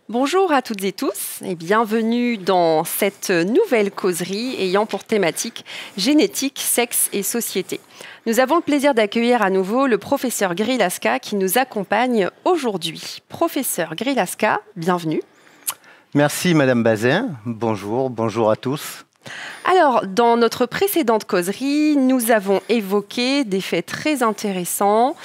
Bonjour à toutes et tous et bienvenue dans cette nouvelle causerie ayant pour thématique génétique, sexe et société. Nous avons le plaisir d'accueillir à nouveau le professeur Grilasca qui nous accompagne aujourd'hui. Professeur Grilasca, bienvenue. Merci Madame Bazin, bonjour à tous. Alors, dans notre précédente causerie, nous avons évoqué des faits très intéressants.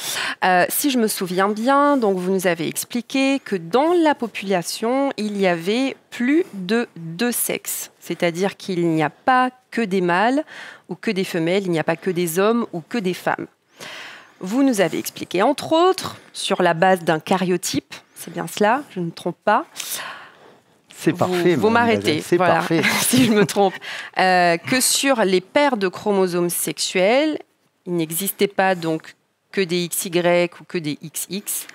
Si je me souviens bien, donc vous nous avez expliqué que dans la population, il y avait plus de deux sexes. C'est-à-dire qu'il n'y a pas que des mâles ou que des femelles, il n'y a pas que des hommes ou que des femmes. Vous nous avez expliqué, entre autres, sur la base d'un karyotype, c'est bien cela, je ne me trompe pas. C'est parfait. Vous m'arrêtez, voilà, parfait. si je me trompe. Que sur les paires de chromosomes sexuels, il n'existait pas donc que des XY ou que des XX.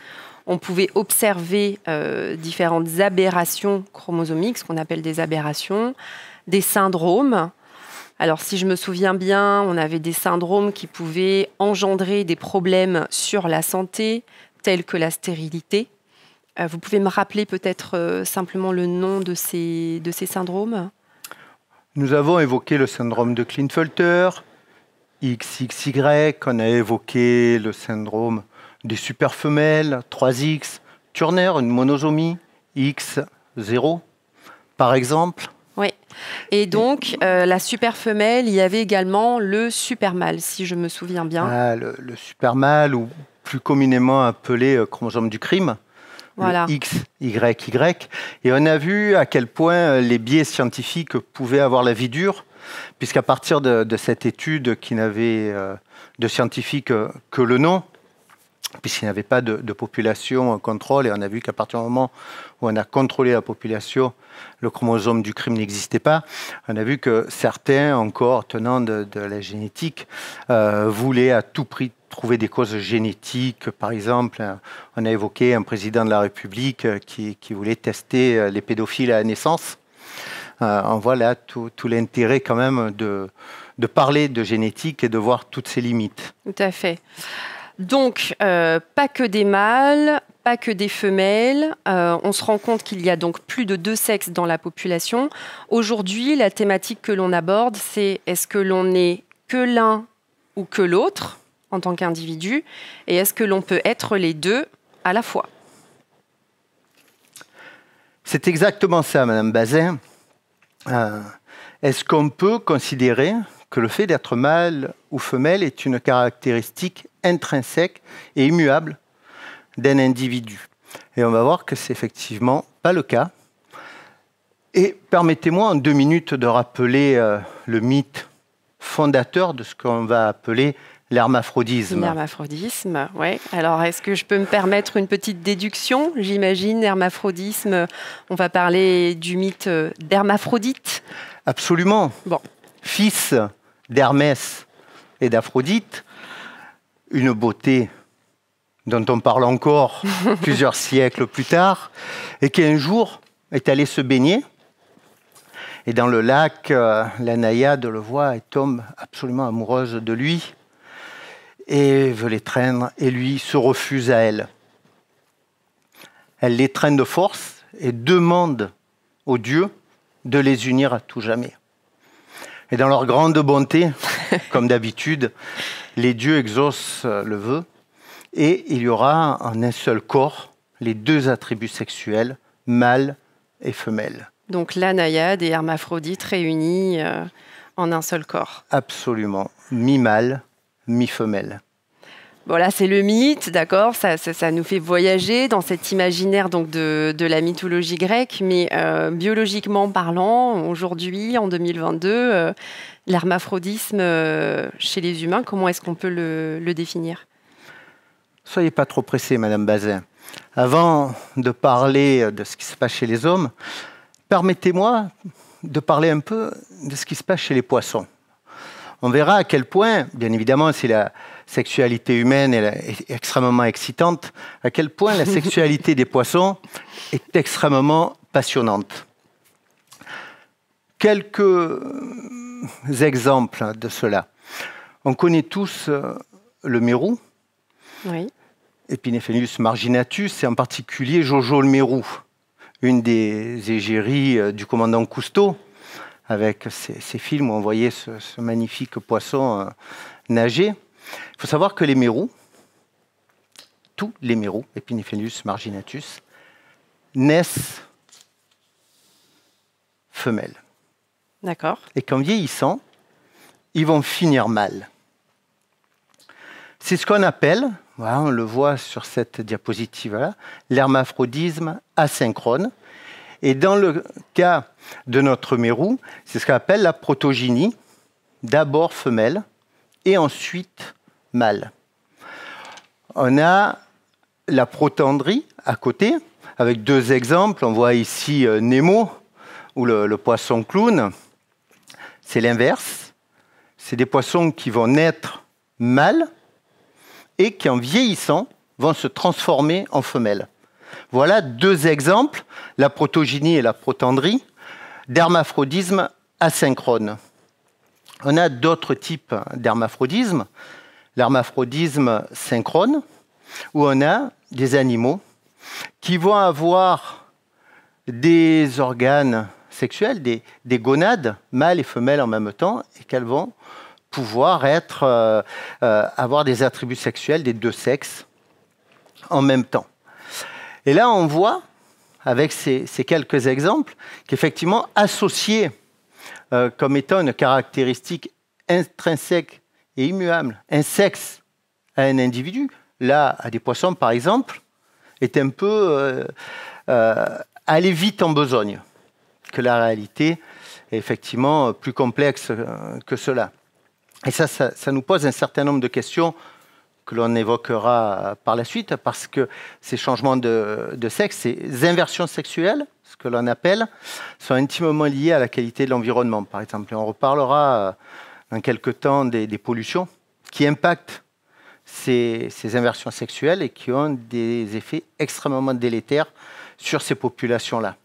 On pouvait observer différentes aberrations chromosomiques, ce qu'on appelle des aberrations, des syndromes. Alors, si je me souviens bien, on avait des syndromes qui pouvaient engendrer des problèmes sur la santé, tels que la stérilité. Vous pouvez me rappeler peut-être simplement le nom de ces syndromes? Nous avons évoqué le syndrome de Klinefelter, XXY, on a évoqué le syndrome des superfemelles, 3X, Turner, une monosomie, X0, par exemple. Oui. Et donc, la superfemelle, il y avait également le supermâle, si je me souviens bien. Ah, le supermâle, ou plus communément appelé chromosome du crime. Voilà. Le XYY. Et on a vu à quel point les biais scientifiques pouvaient avoir la vie dure, puisqu'à partir de cette étude qui n'avait de scientifique que le nom, puisqu'il n'y avait pas de population contrôle, et on a vu qu'à partir du moment où on a contrôlé la population, le chromosome du crime n'existait pas. On a vu que certains, encore tenant de la génétique, voulaient à tout prix trouver des causes génétiques. Par exemple, on a évoqué un président de la République qui voulait tester les pédophiles à la naissance. On voit là tout l'intérêt quand même de parler de génétique et de voir toutes ses limites. Tout à fait. Donc, pas que des mâles, pas que des femelles. On se rend compte qu'il y a donc plus de deux sexes dans la population. Aujourd'hui, la thématique que l'on aborde, c'est est-ce que l'on est que l'un ou que l'autre en tant qu'individu, et est-ce que l'on peut être les deux à la fois? C'est exactement ça, Madame Bazin. Est-ce qu'on peut considérer que le fait d'être mâle ou femelle est une caractéristique intrinsèque et immuable d'un individu? Et on va voir que c'est effectivement pas le cas. Et permettez-moi en 2 minutes de rappeler le mythe fondateur de ce qu'on va appeler l'hermaphrodisme. L'hermaphrodisme, oui. Alors, est-ce que je peux me permettre une petite déduction? J'imagine, hermaphrodisme, on va parler du mythe d'Hermaphrodite. Absolument. Bon. Fils d'Hermès et d'Aphrodite, une beauté dont on parle encore plusieurs siècles plus tard, et qui un jour est allé se baigner. Et dans le lac, la naïade le voit et tombe absolument amoureuse de lui et veut l'étreindre, et lui se refuse à elle. Elle l'étreint de force et demande aux dieux de les unir à tout jamais. Et dans leur grande bonté, comme d'habitude, les dieux exaucent le vœu, et il y aura en un seul corps les deux attributs sexuels, mâle et femelle. Donc la naïade et Hermaphrodite réunis en un seul corps. Absolument, mi-mâle, mi-femelle. Voilà, c'est le mythe, d'accord, ça nous fait voyager dans cet imaginaire donc, de la mythologie grecque, mais biologiquement parlant, aujourd'hui, en 2022, l'hermaphrodisme chez les humains, comment est-ce qu'on peut le définir? Soyez pas trop pressée, Madame Bazin. Avant de parler de ce qui se passe chez les hommes, permettez-moi de parler un peu de ce qui se passe chez les poissons. On verra à quel point, bien évidemment, si la sexualité humaine est extrêmement excitante, à quel point la sexualité des poissons est extrêmement passionnante. Quelques exemples de cela. On connaît tous le mérou, oui. Epinephelus marginatus, et en particulier Jojo le mérou. une des égéries du commandant Cousteau, avec ces films où on voyait ce magnifique poisson nager. Il faut savoir que les mérous, tous les mérous, Epinephelus marginatus, naissent femelles. D'accord. Et qu'en vieillissant, ils vont finir mâles. C'est ce qu'on appelle, voilà, on le voit sur cette diapositive-là, l'hermaphrodisme asynchrone. Et dans le cas de notre mérou, c'est ce qu'on appelle la protogynie, d'abord femelle et ensuite mâle. On a la protandrie à côté, avec deux exemples. On voit ici Nemo, ou le poisson clown. C'est l'inverse. C'est des poissons qui vont naître mâles et qui, en vieillissant, vont se transformer en femelles. Voilà deux exemples, la protogynie et la protandrie, d'hermaphrodisme asynchrone. On a d'autres types d'hermaphrodisme, l'hermaphrodisme synchrone, où on a des animaux qui vont avoir des organes sexuels, des gonades, mâles et femelles en même temps, et qu'elles vont pouvoir avoir des attributs sexuels des deux sexes en même temps. Et là, on voit, avec ces quelques exemples, qu'effectivement, associé comme étant une caractéristique intrinsèque et immuable, un sexe à un individu, là, à des poissons par exemple, est un peu aller vite en besogne, que la réalité est effectivement plus complexe que cela. Et ça nous pose un certain nombre de questions que l'on évoquera par la suite, parce que ces changements de sexe, ces inversions sexuelles, ce que l'on appelle, sont intimement liées à la qualité de l'environnement, par exemple. Et on reparlera dans quelques temps des pollutions qui impactent ces inversions sexuelles et qui ont des effets extrêmement délétères sur ces populations-là.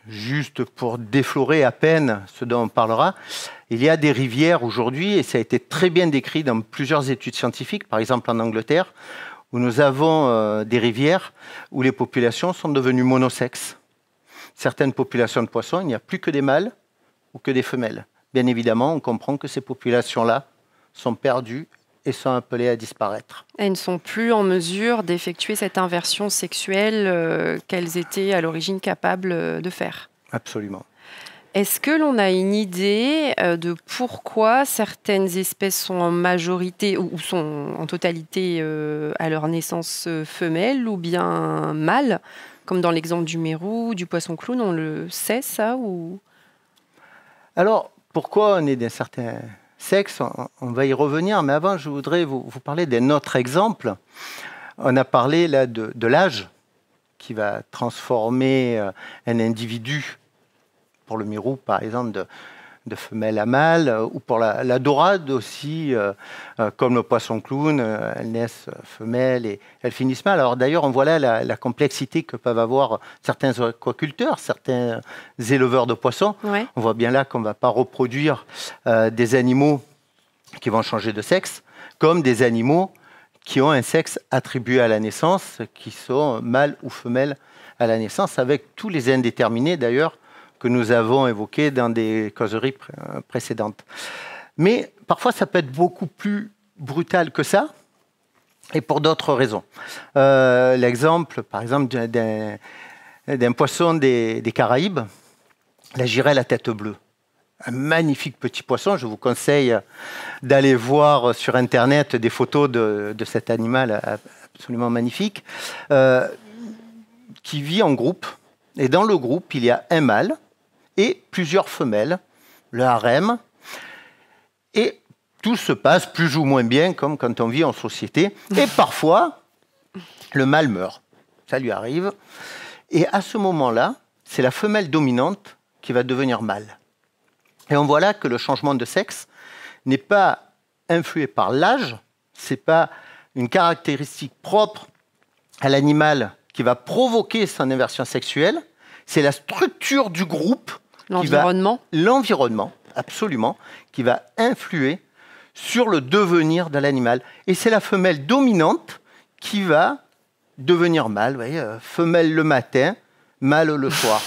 Juste pour déflorer à peine ce dont on parlera, il y a des rivières aujourd'hui, et ça a été très bien décrit dans plusieurs études scientifiques, par exemple en Angleterre, où nous avons des rivières où les populations sont devenues monosexes. Certaines populations de poissons, il n'y a plus que des mâles ou que des femelles. Bien évidemment, on comprend que ces populations-là sont perdues et sont appelées à disparaître. Elles ne sont plus en mesure d'effectuer cette inversion sexuelle qu'elles étaient à l'origine capables de faire. Absolument. Est-ce que l'on a une idée de pourquoi certaines espèces sont en majorité ou sont en totalité à leur naissance femelles ou bien mâles, comme dans l'exemple du mérou, du poisson clown, on le sait ça ou... Alors, pourquoi on est d'un certain sexe, on va y revenir, mais avant, je voudrais vous parler d'un autre exemple. On a parlé là de l'âge qui va transformer un individu, pour le mérou par exemple, de femelle à mâle, ou pour la dorade aussi, comme le poisson clown, elles naissent femelles et elles finissent mâles. Alors d'ailleurs, on voit là la complexité que peuvent avoir certains aquaculteurs, certains éleveurs de poissons. Ouais. On voit bien là qu'on ne va pas reproduire des animaux qui vont changer de sexe, comme des animaux qui ont un sexe attribué à la naissance, qui sont mâles ou femelles à la naissance, avec tous les indéterminés d'ailleurs, que nous avons évoqué dans des causeries précédentes. Mais parfois, ça peut être beaucoup plus brutal que ça, et pour d'autres raisons. L'exemple, par exemple, d'un poisson des Caraïbes, la girelle à tête bleue. Un magnifique petit poisson. Je vous conseille d'aller voir sur Internet des photos de cet animal absolument magnifique, qui vit en groupe. Et dans le groupe, il y a un mâle et plusieurs femelles, le harem. Et tout se passe plus ou moins bien, comme quand on vit en société. Et parfois, le mâle meurt. Ça lui arrive. Et à ce moment-là, c'est la femelle dominante qui va devenir mâle. Et on voit là que le changement de sexe n'est pas influé par l'âge, ce n'est pas une caractéristique propre à l'animal qui va provoquer son inversion sexuelle, c'est la structure du groupe, l'environnement, absolument, qui va influer sur le devenir de l'animal. Et c'est la femelle dominante qui va devenir mâle, vous voyez, femelle le matin, mâles le soir.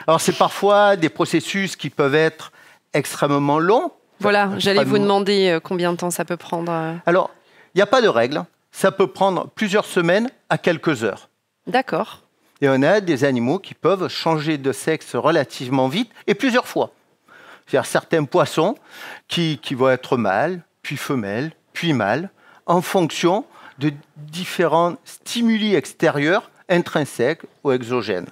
Alors, c'est parfois des processus qui peuvent être extrêmement longs. Voilà, j'allais vous demander combien de temps ça peut prendre. Alors, il n'y a pas de règle. Ça peut prendre plusieurs semaines à quelques heures. D'accord. Et on a des animaux qui peuvent changer de sexe relativement vite et plusieurs fois. C'est-à-dire certains poissons qui vont être mâles, puis femelles, puis mâles, en fonction de différents stimuli extérieurs, intrinsèques ou exogènes.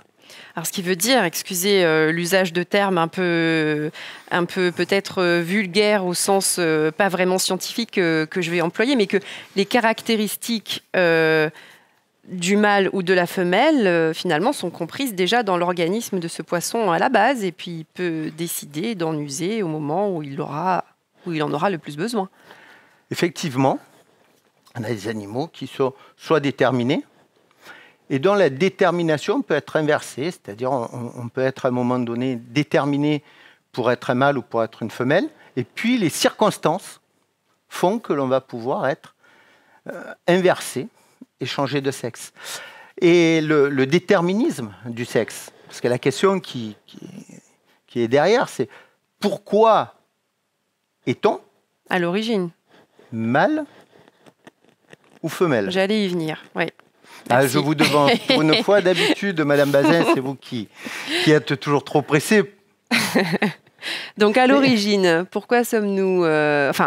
Alors, ce qui veut dire, excusez l'usage de termes un peu peut-être vulgaires au sens pas vraiment scientifique que je vais employer, mais que les caractéristiques du mâle ou de la femelle, finalement, sont comprises déjà dans l'organisme de ce poisson à la base, et puis il peut décider d'en user au moment où il en aura le plus besoin. Effectivement, on a des animaux qui sont soit déterminés, et dont la détermination peut être inversée, c'est-à-dire on peut être à un moment donné déterminé pour être un mâle ou pour être une femelle, et puis les circonstances font que l'on va pouvoir être inversé et changer de sexe. Et le déterminisme du sexe, parce que la question qui est derrière, c'est pourquoi est-on à l'origine mâle ou femelle? J'allais y venir, oui. Ah, je vous devance. Pour une fois, d'habitude, Madame Bazin, c'est vous qui êtes toujours trop pressée. Donc, à l'origine, pourquoi sommes-nous...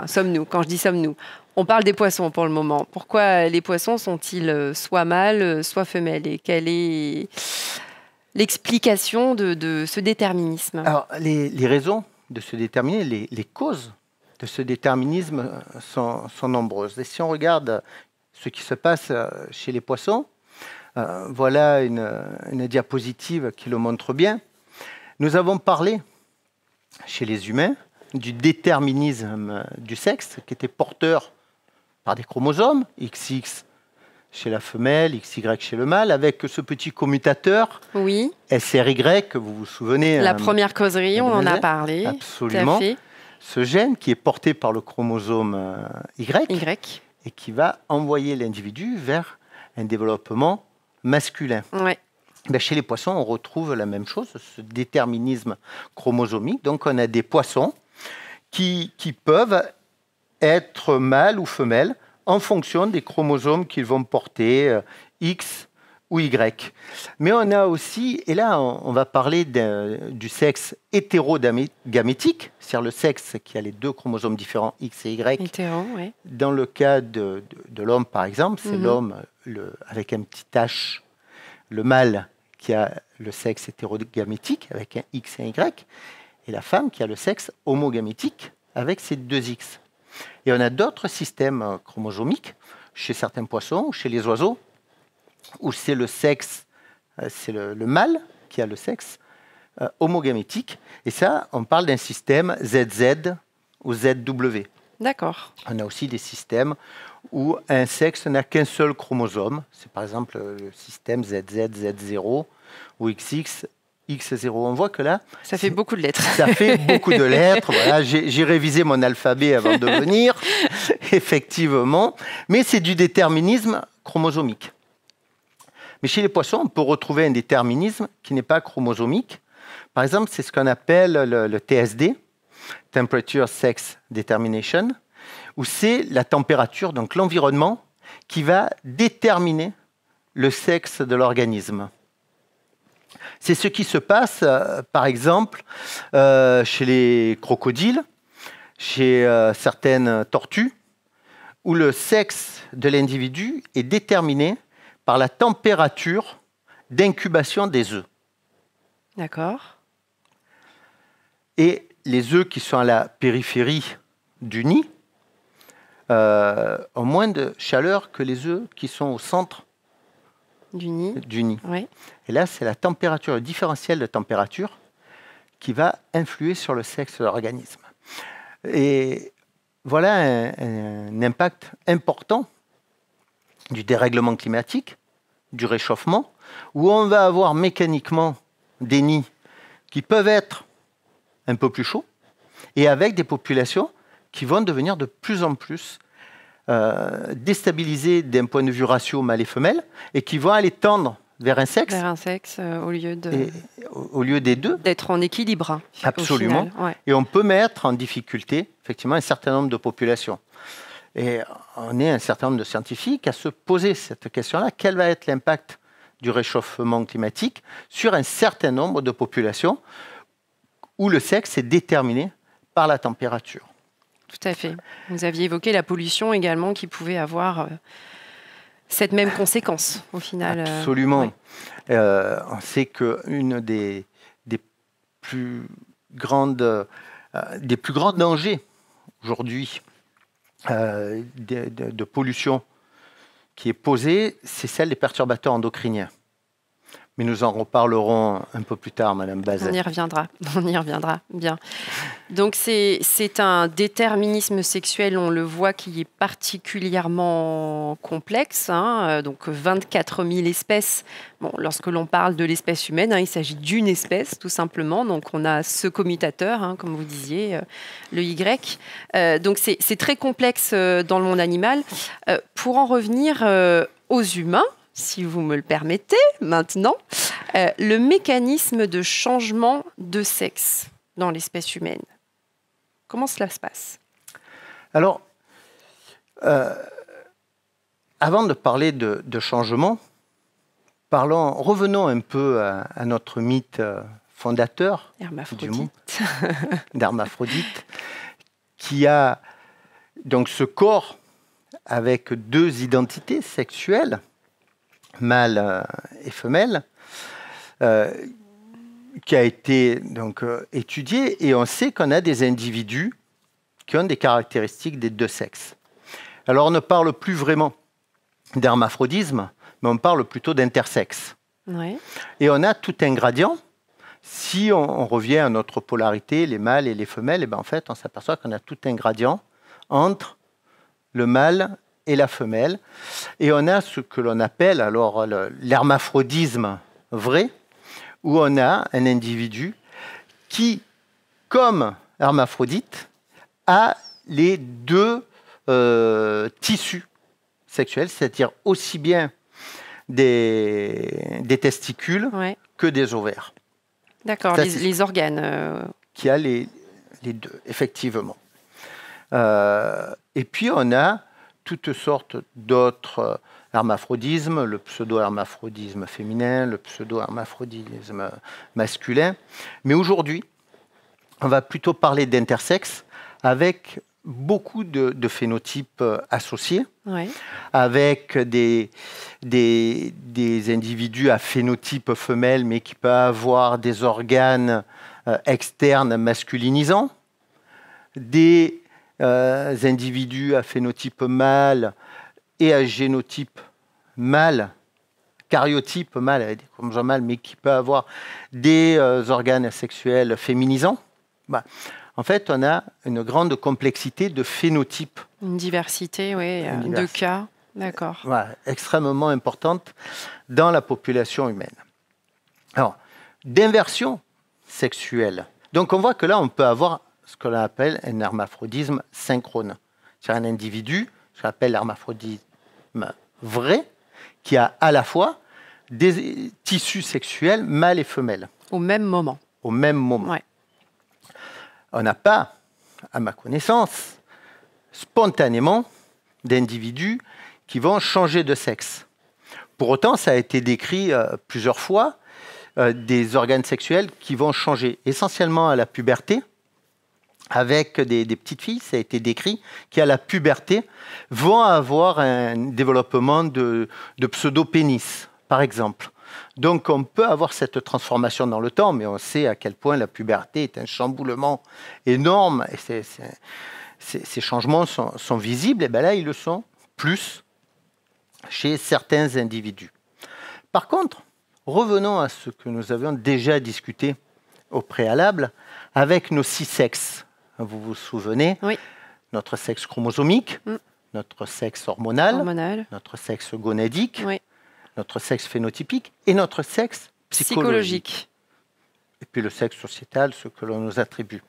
sommes-nous, quand je dis sommes-nous, on parle des poissons pour le moment. Pourquoi les poissons sont-ils soit mâles, soit femelles? Et quelle est l'explication de ce déterminisme? Alors, les raisons de se déterminer, les causes de ce déterminisme sont nombreuses. Et si on regarde ce qui se passe chez les poissons, voilà une diapositive qui le montre bien. Nous avons parlé chez les humains du déterminisme du sexe qui était porteur par des chromosomes, XX chez la femelle, XY chez le mâle, avec ce petit commutateur oui. SRY, que vous vous souvenez. La première causerie, on en a parlé. Absolument. Tout à fait. Ce gène qui est porté par le chromosome Y. Et qui va envoyer l'individu vers un développement masculin. Ouais. Ben, chez les poissons, on retrouve la même chose, ce déterminisme chromosomique. Donc, on a des poissons qui peuvent être mâles ou femelles en fonction des chromosomes qu'ils vont porter, X ou Y. Mais on a aussi, et là, on va parler du sexe hétérogamétique, c'est-à-dire le sexe qui a les deux chromosomes différents, X et Y. Hétéro, oui. Dans le cas de l'homme, par exemple, c'est l'homme avec un petit H, le mâle qui a le sexe hétérogamétique avec un X et un Y, et la femme qui a le sexe homogamétique avec ses deux X. Et on a d'autres systèmes chromosomiques chez certains poissons, chez les oiseaux, où c'est le sexe, c'est le mâle qui a le sexe homogamétique. Et ça, on parle d'un système ZZ ou ZW. D'accord. On a aussi des systèmes où un sexe n'a qu'un seul chromosome. C'est par exemple le système ZZ, Z0 ou XX, X0. On voit que là... Ça fait beaucoup de lettres. Ça fait beaucoup de lettres. Voilà, j'ai révisé mon alphabet avant de venir, effectivement. Mais c'est du déterminisme chromosomique. Mais chez les poissons, on peut retrouver un déterminisme qui n'est pas chromosomique. Par exemple, c'est ce qu'on appelle le TSD, Temperature Sex Determination, où c'est la température, donc l'environnement, qui va déterminer le sexe de l'organisme. C'est ce qui se passe, par exemple, chez les crocodiles, chez certaines tortues, où le sexe de l'individu est déterminé par la température d'incubation des œufs. D'accord. Et les œufs qui sont à la périphérie du nid ont moins de chaleur que les œufs qui sont au centre du nid. Oui. Et là, c'est la température, le différentiel de température qui va influer sur le sexe de l'organisme. Et voilà un impact important du dérèglement climatique, du réchauffement, où on va avoir mécaniquement des nids qui peuvent être un peu plus chauds et avec des populations qui vont devenir de plus en plus déstabilisées d'un point de vue ratio mâle et femelle et qui vont aller tendre vers un sexe. Vers un sexe au lieu des deux. D'être en équilibre. Hein, absolument. Au final, ouais. Et on peut mettre en difficulté, effectivement, un certain nombre de populations. Et on est un certain nombre de scientifiques à se poser cette question-là. Quel va être l'impact du réchauffement climatique sur un certain nombre de populations où le sexe est déterminé par la température? Tout à fait. Vous aviez évoqué la pollution également qui pouvait avoir cette même conséquence au final. Absolument. On sait qu'une des plus grands dangers aujourd'hui de pollution qui est posée, c'est celle des perturbateurs endocriniens. Mais nous en reparlerons un peu plus tard, Madame Bazin. On y reviendra, bien. Donc c'est un déterminisme sexuel, on le voit, qui est particulièrement complexe. Hein, donc 24 000 espèces. Bon, lorsque l'on parle de l'espèce humaine, hein, il s'agit d'une espèce, tout simplement. Donc on a ce commutateur, hein, comme vous disiez, le Y. Donc c'est très complexe dans le monde animal. Pour en revenir aux humains, si vous me le permettez, maintenant, le mécanisme de changement de sexe dans l'espèce humaine. Comment cela se passe? Alors, avant de parler de changement, revenons un peu à notre mythe fondateur du monde, d'Hermaphrodite, qui a donc ce corps avec deux identités sexuelles, mâle et femelle, qui a été donc étudié, et on sait qu'on a des individus qui ont des caractéristiques des deux sexes. Alors on ne parle plus vraiment d'hermaphrodisme, mais on parle plutôt d'intersexe. Ouais. Et on a tout un gradient. Si on revient à notre polarité, les mâles et les femelles, et bien en fait on s'aperçoit qu'on a tout un gradient entre le mâle et la femelle. Et on a ce que l'on appelle alors l'hermaphrodisme vrai, où on a un individu qui, comme hermaphrodite, a les deux tissus sexuels, c'est-à-dire aussi bien des testicules que des ovaires. D'accord, les organes. Qui a les deux, effectivement. Et puis on a toutes sortes d'autres hermaphrodismes, le pseudo-hermaphrodisme féminin, le pseudo-hermaphrodisme masculin. Mais aujourd'hui, on va plutôt parler d'intersexe avec beaucoup de phénotypes associés, avec des individus à phénotype femelle, mais qui peuvent avoir des organes externes masculinisants, des individus à phénotype mâle et à génotype mâle, caryotype mâle, mais qui peut avoir des organes sexuels féminisants. En fait, on a une grande complexité de phénotypes. Une diversité, de cas, d'accord. Extrêmement importante dans la population humaine. Alors, d'inversion sexuelle. Donc, on voit que là, on peut avoir ce que l'on appelle un hermaphrodisme synchrone. C'est un individu, ce qu'on appelle l'hermaphrodisme vrai, qui a à la fois des tissus sexuels mâles et femelles. Au même moment. Au même moment. Ouais. On n'a pas, à ma connaissance, spontanément d'individus qui vont changer de sexe. Pour autant, ça a été décrit plusieurs fois, des organes sexuels qui vont changer essentiellement à la puberté. Avec des petites filles, ça a été décrit, qui à la puberté vont avoir un développement de pseudo-pénis, par exemple. Donc on peut avoir cette transformation dans le temps, mais on sait à quel point la puberté est un chamboulement énorme, et ces changements sont visibles, et bien là ils le sont plus chez certains individus. Par contre, revenons à ce que nous avions déjà discuté au préalable avec nos 6 sexes. Vous vous souvenez, notre sexe chromosomique, notre sexe hormonal, notre sexe gonadique, notre sexe phénotypique et notre sexe psychologique. Et puis le sexe sociétal, ce que l'on nous attribue.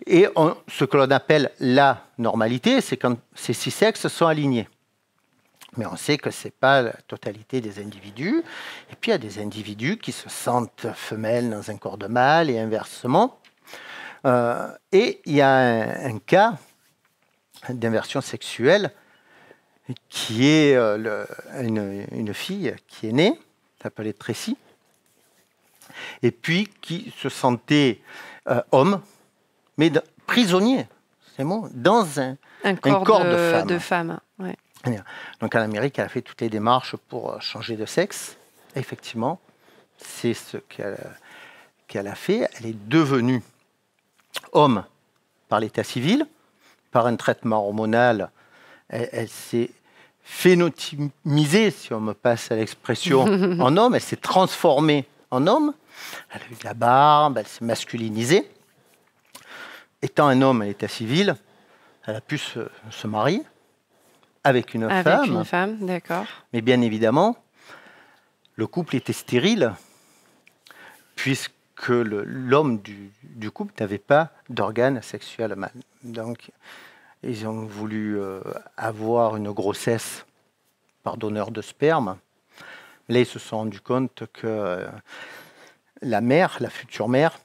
Et ce que l'on appelle la normalité, c'est quand ces 6 sexes sont alignés. Mais on sait que ce n'est pas la totalité des individus. Et puis, il y a des individus qui se sentent femelles dans un corps de mâle et inversement. Et il y a un cas d'inversion sexuelle qui est une fille qui est née, s'appelait Tracy, et puis qui se sentait homme, mais prisonnier, c'est bon, dans un corps de femme. Ouais. Donc en Amérique, elle a fait toutes les démarches pour changer de sexe. Et effectivement, c'est ce qu'elle a fait. Elle est devenue homme par l'état civil, par un traitement hormonal. Elle s'est phénotypisée, si on me passe à l'expression, en homme. Elle s'est transformée en homme. Elle a eu de la barbe, elle s'est masculinisée. Étant un homme à l'état civil, elle a pu se marier avec une femme. Avec une femme, d'accord. Mais bien évidemment, le couple était stérile, puisque l'homme du couple n'avait pas d'organe sexuel mâle. Donc, ils ont voulu avoir une grossesse par donneur de sperme. Là, ils se sont rendus compte que la mère, la future mère,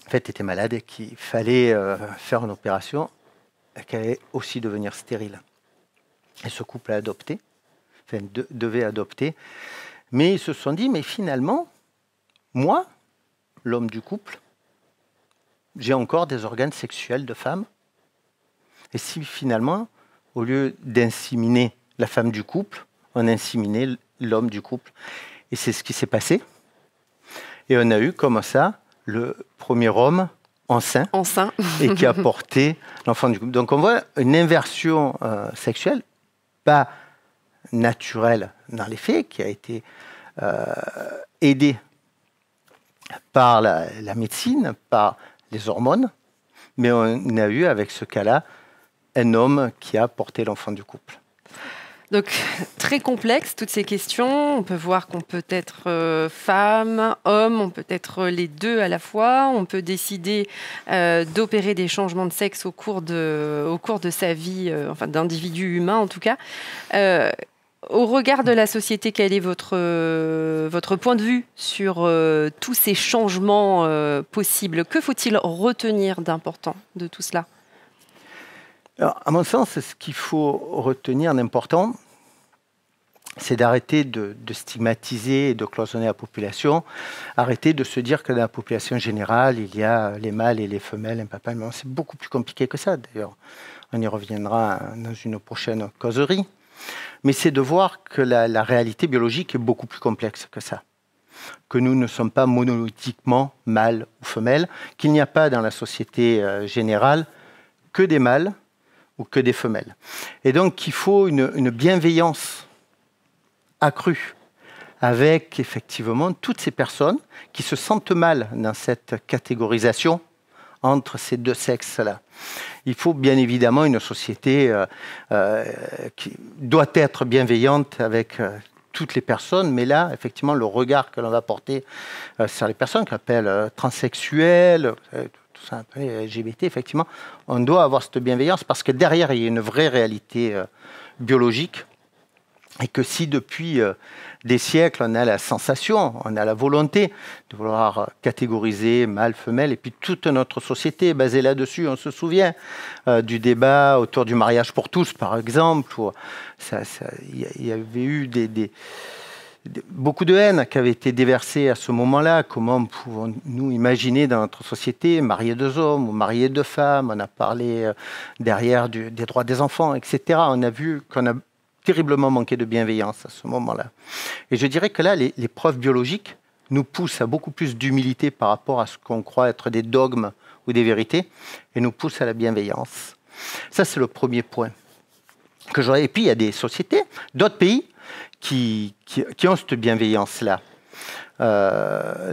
en fait, était malade et qu'il fallait faire une opération et qu'elle allait aussi devenir stérile. Et ce couple a adopté, enfin, devait adopter. Mais ils se sont dit, mais finalement, moi, l'homme du couple, j'ai encore des organes sexuels de femme. Et si finalement, au lieu d'inséminer la femme du couple, on inséminait l'homme du couple. Et c'est ce qui s'est passé. Et on a eu comme ça le premier homme enceint. Et qui a porté l'enfant du couple. Donc on voit une inversion sexuelle, pas naturelle dans les faits, qui a été aidée par la médecine, par les hormones, mais on a eu avec ce cas-là un homme qui a porté l'enfant du couple. Donc, très complexe, toutes ces questions. On peut voir qu'on peut être femme, homme, on peut être les deux à la fois. On peut décider d'opérer des changements de sexe au cours de sa vie, enfin d'individu humain en tout cas. Au regard de la société, quel est votre point de vue sur tous ces changements possibles? Que faut-il retenir d'important de tout cela? Alors, à mon sens, ce qu'il faut retenir d'important, c'est d'arrêter de stigmatiser et de cloisonner la population, arrêter de se dire que dans la population générale, il y a les mâles et les femelles, un papa, mais c'est beaucoup plus compliqué que ça, d'ailleurs. On y reviendra dans une prochaine causerie. Mais c'est de voir que la réalité biologique est beaucoup plus complexe que ça. Que nous ne sommes pas monolithiquement mâles ou femelles, qu'il n'y a pas dans la société générale que des mâles ou que des femelles. Et donc, il faut une bienveillance accrue avec, effectivement, toutes ces personnes qui se sentent mal dans cette catégorisation entre ces deux sexes-là. Il faut bien évidemment une société qui doit être bienveillante avec toutes les personnes, mais là, effectivement, le regard que l'on va porter sur les personnes qu'on appelle transsexuelles, tout ça, LGBT, effectivement, on doit avoir cette bienveillance parce que derrière, il y a une vraie réalité biologique et que si depuis des siècles, on a la sensation, on a la volonté de vouloir catégoriser mâle, femelle, et puis toute notre société est basée là-dessus. On se souvient du débat autour du mariage pour tous, par exemple, où il y avait eu beaucoup de haine qui avait été déversée à ce moment-là. Comment pouvons-nous imaginer dans notre société marier deux hommes ou marier deux femmes? On a parlé derrière des droits des enfants, etc. On a vu qu'on a terriblement manqué de bienveillance à ce moment-là. Et je dirais que là, les preuves biologiques nous poussent à beaucoup plus d'humilité par rapport à ce qu'on croit être des dogmes ou des vérités, et nous poussent à la bienveillance. Ça, c'est le premier point. Et puis, il y a des sociétés, d'autres pays, qui ont cette bienveillance-là.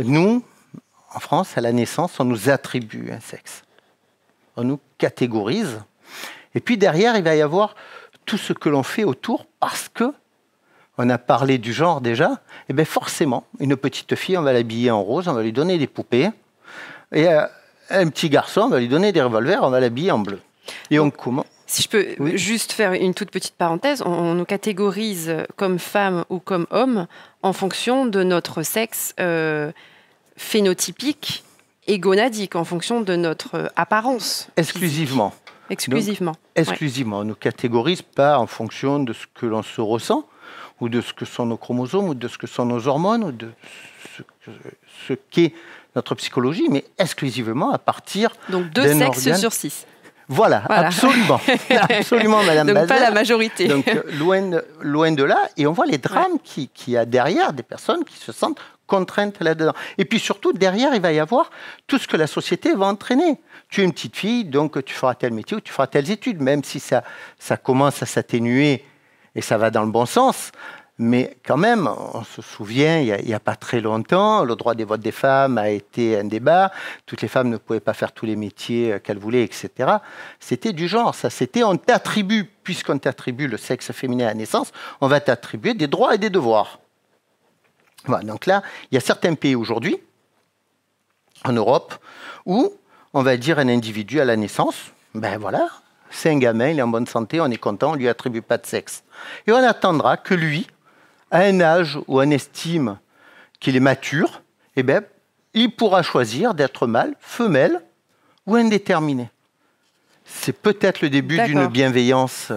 Nous, en France, à la naissance, on nous attribue un sexe. On nous catégorise. Et puis derrière, il va y avoir tout ce que l'on fait autour, parce que on a parlé du genre déjà, et bien forcément, une petite fille, on va l'habiller en rose, on va lui donner des poupées, et un petit garçon, on va lui donner des revolvers, on va l'habiller en bleu. Et on commence. Si je peux juste faire une toute petite parenthèse, on nous catégorise comme femmes ou comme hommes en fonction de notre sexe phénotypique et gonadique, en fonction de notre apparence. Exclusivement. Exclusivement. Donc, exclusivement. On ne nous catégorise pas en fonction de ce que l'on se ressent, ou de ce que sont nos chromosomes, ou de ce que sont nos hormones, ou de ce qu'est notre psychologie, mais exclusivement à partir donc 2 sexes organe. Sur 6. Voilà. Absolument. Absolument, Madame Donc Bazin. pas la majorité. Donc loin de là. Et on voit les drames qu'il y a derrière, des personnes qui se sentent contraintes là-dedans. Et puis surtout, derrière, il va y avoir tout ce que la société va entraîner. Tu es une petite fille, donc tu feras tel métier ou tu feras telles études, même si ça commence à s'atténuer et ça va dans le bon sens. Mais quand même, on se souvient, il n'y a pas très longtemps, le droit des votes des femmes a été un débat. Toutes les femmes ne pouvaient pas faire tous les métiers qu'elles voulaient, etc. C'était du genre, ça. C'était, on t'attribue, puisqu'on t'attribue le sexe féminin à la naissance, on va t'attribuer des droits et des devoirs. Voilà, donc là, il y a certains pays aujourd'hui, en Europe, où on va dire un individu à la naissance, ben voilà, c'est un gamin, il est en bonne santé, on est content, on ne lui attribue pas de sexe. Et on attendra que lui, à un âge où on estime qu'il est mature, eh bien, il pourra choisir d'être mâle, femelle ou indéterminé. C'est peut-être le début d'une bienveillance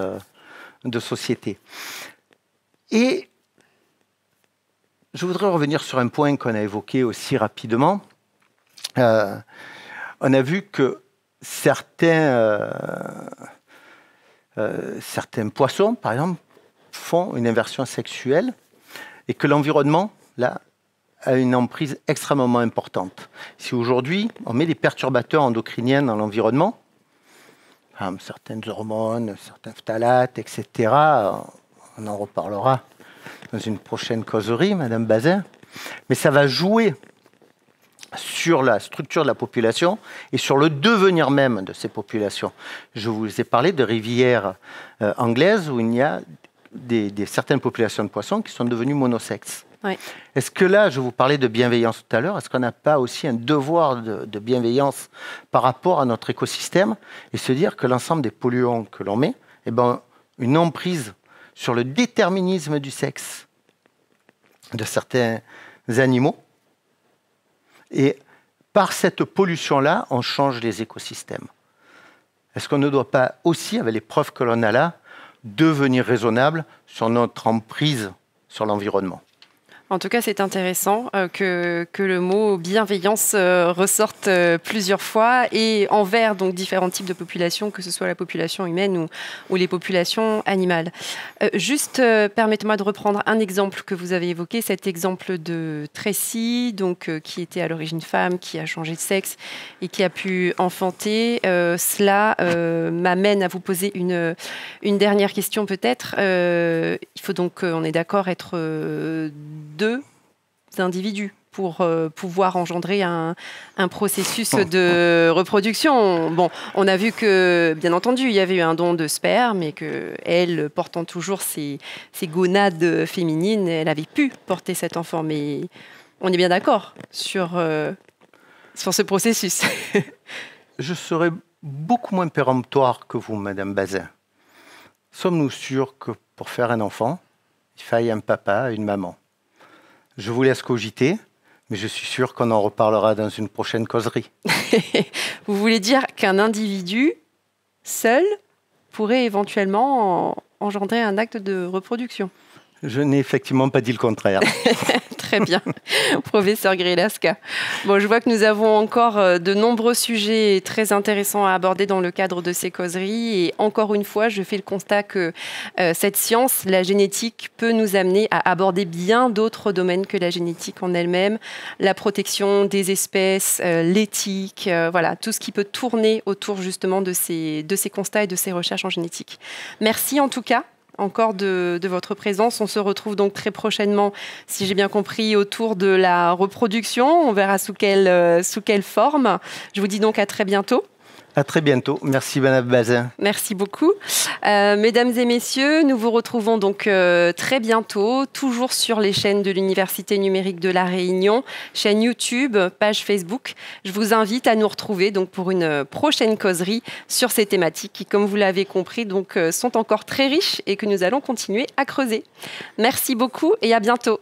de société. Et je voudrais revenir sur un point qu'on a évoqué aussi rapidement. On a vu que certains poissons, par exemple, font une inversion sexuelle et que l'environnement, là, a une emprise extrêmement importante. Si aujourd'hui, on met des perturbateurs endocriniens dans l'environnement, certaines hormones, certains phtalates, etc., on en reparlera dans une prochaine causerie, Madame Bazin, mais ça va jouer sur la structure de la population et sur le devenir même de ces populations. Je vous ai parlé de rivières anglaises où il y a certaines populations de poissons qui sont devenues monosexes. Oui. Est-ce que là, je vous parlais de bienveillance tout à l'heure, est-ce qu'on n'a pas aussi un devoir de bienveillance par rapport à notre écosystème et se dire que l'ensemble des polluants que l'on met, eh ben, une emprise sur le déterminisme du sexe de certains animaux, et par cette pollution-là, on change les écosystèmes. Est-ce qu'on ne doit pas aussi, avec les preuves que l'on a là, devenir raisonnable sur notre emprise sur l'environnement? En tout cas, c'est intéressant que le mot bienveillance ressorte plusieurs fois et envers donc différents types de populations, que ce soit la population humaine ou les populations animales. Juste, permettez-moi de reprendre un exemple que vous avez évoqué, cet exemple de Tracy, donc, qui était à l'origine femme, qui a changé de sexe et qui a pu enfanter. Cela m'amène à vous poser une dernière question peut-être. Il faut donc, on est d'accord, être deux individus pour pouvoir engendrer un processus de reproduction. Bon, on a vu que, bien entendu, il y avait eu un don de sperme et qu'elle, portant toujours ses gonades féminines, elle avait pu porter cet enfant. Mais on est bien d'accord sur ce processus. Je serais beaucoup moins péremptoire que vous, Madame Bazin. Sommes-nous sûrs que pour faire un enfant, il faille un papa et une maman? Je vous laisse cogiter, mais je suis sûr qu'on en reparlera dans une prochaine causerie. Vous voulez dire qu'un individu seul pourrait éventuellement engendrer un acte de reproduction? Je n'ai effectivement pas dit le contraire. Très bien, professeur Grelasca. Bon, je vois que nous avons encore de nombreux sujets très intéressants à aborder dans le cadre de ces causeries. Et encore une fois, je fais le constat que cette science, la génétique, peut nous amener à aborder bien d'autres domaines que la génétique en elle-même. La protection des espèces, l'éthique, voilà, tout ce qui peut tourner autour justement de ces constats et de ces recherches en génétique. Merci en tout cas. Encore de votre présence. On se retrouve donc très prochainement, si j'ai bien compris, autour de la reproduction. On verra sous quelle forme. Je vous dis donc à très bientôt. À très bientôt. Merci, Madame Bazin. Merci beaucoup. Mesdames et messieurs, nous vous retrouvons donc très bientôt, toujours sur les chaînes de l'Université numérique de La Réunion, chaîne YouTube, page Facebook. Je vous invite à nous retrouver donc pour une prochaine causerie sur ces thématiques qui, comme vous l'avez compris, donc, sont encore très riches et que nous allons continuer à creuser. Merci beaucoup et à bientôt.